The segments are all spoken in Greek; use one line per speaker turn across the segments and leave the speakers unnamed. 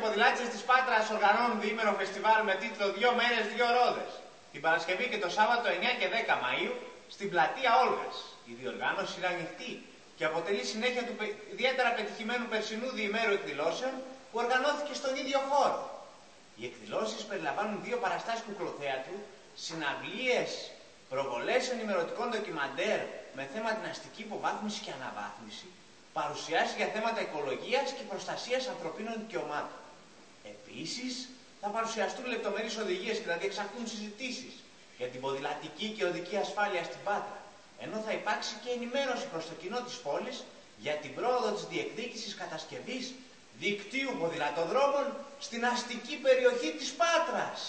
ποδηλάτες της Πάτρας οργανώνουν διήμερο φεστιβάλ με τίτλο 2 μέρες, 2 ρόδες. Την Παρασκευή και το Σάββατο 9 και 10 Μαΐου στην πλατεία Όλγας. Η διοργάνωση είναι ανοιχτή και αποτελεί συνέχεια του ιδιαίτερα πετυχημένου περσινού διημέρου εκδηλώσεων που οργανώθηκε στον ίδιο χώρο. Οι εκδηλώσεις περιλαμβάνουν 2 παραστάσεις κουκλοθέατρου, συναυλίες, προβολές ενημερωτικών ντοκιμαντέρ με θέμα την αστική υποβάθμιση και αναβάθμιση, παρουσιάσεις για θέματα οικολογίας και προστασίας ανθρωπίνων δικαιωμάτων. Επίσης, θα παρουσιαστούν λεπτομερείς οδηγίες και θα διεξαχθούν συζητήσεις για την ποδηλατική και οδική ασφάλεια στην Πάτρα, ενώ θα υπάρξει και ενημέρωση προς το κοινό της πόλης για την πρόοδο της διεκδίκησης κατασκευής δικτύου ποδηλατοδρόμων στην αστική περιοχή της Πάτρας.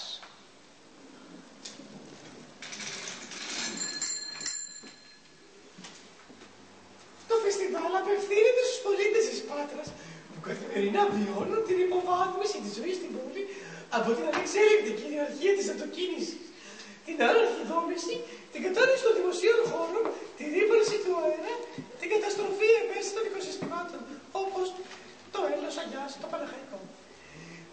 Το φεστιβάλ απευθύνεται στους πολίτες της Πάτρας που καθημερινά βιώνουν την υποβάθμιση της ζωής στην πόλη από την ανεξέλεγκτη κυριαρχία της αυτοκίνησης, την άναρχη δόμηση, την κατάρρευση των δημοσίων χώρων, τη ρύπανση του αέρα, την καταστροφή ευαίσθητων οικοσυστημάτων, όπως το Έλος, Αγιάς, το Παναχαϊκό.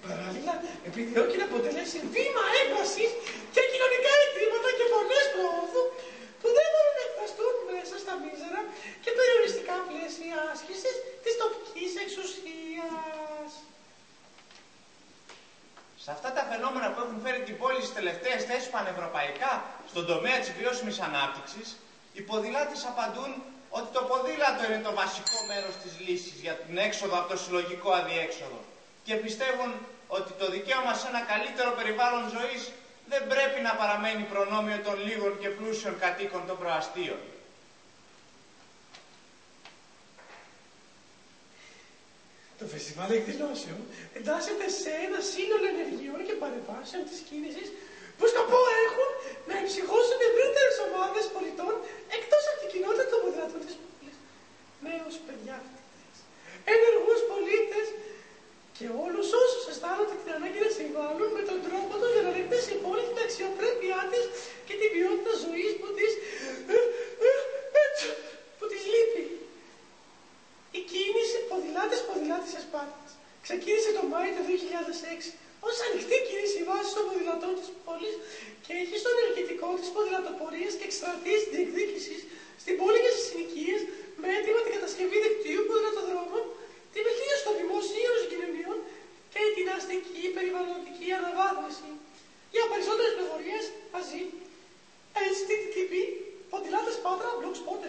Παράλληλα, επιδιώκει να αποτελέσει βήμα έκβασης και κοινωνικά αιτήματα και φωνές προόδου που δεν μπορούν να εκφραστούν μέσα στα μίζερα και περιοριστικά πλαίσια άσκησης της τοπικής εξουσίας.
Σε αυτά τα φαινόμενα που έχουν φέρει την πόλη στις τελευταίες θέσεις πανευρωπαϊκά στον τομέα της βιώσιμης ανάπτυξης, οι ποδηλάτες απαντούν ότι το ποδήλατο είναι το βασικό μέρος της λύσης για την έξοδο από το συλλογικό αδιέξοδο και πιστεύουν ότι το δικαίωμα σε ένα καλύτερο περιβάλλον ζωής δεν πρέπει να παραμένει προνόμιο των λίγων και πλούσιων κατοίκων των προαστίων.
Το φεστιβάλ εκδηλώσεων εντάσσεται σε ένα σύνολο ενεργειών και παρεμβάσεων της κίνησης που σκοπό έχουν να εμψυχώσουν ευρύτερες ομάδες πολιτών εκτός από την κοινότητα των ποδηλατών της πόλης. Νέους παιδιάφτητες, ενεργούς πολίτες και όλους όσους αισθάνονται την ανάγκη να συμβάλλουν με τον τρόπο τους για να ρεκτήσει η πόλη την αξιοπρέπειά της και την ποιότητα ζωής που της λείπει. Η κίνηση ποδηλάτες Πάτρας ξεκίνησε το Μάιο του 2006 ως ανοιχτή κίνηση βάσης των ποδηλατών της πόλης και έχει στο ενεργητικό της ποδηλατοπορίες και εκστρατείες διεκδίκησης στην πόλη και στις συνοικίες με έτοιμα την κατασκευή δικτύου ποδηλατοδρόμων, τη βελτίωση των δημοσίων συγκοινωνιών και την αστική περιβαλλοντική αναβάθμιση. Για περισσότερες πληροφορίες μαζί http://podillatespatra.blogspot.com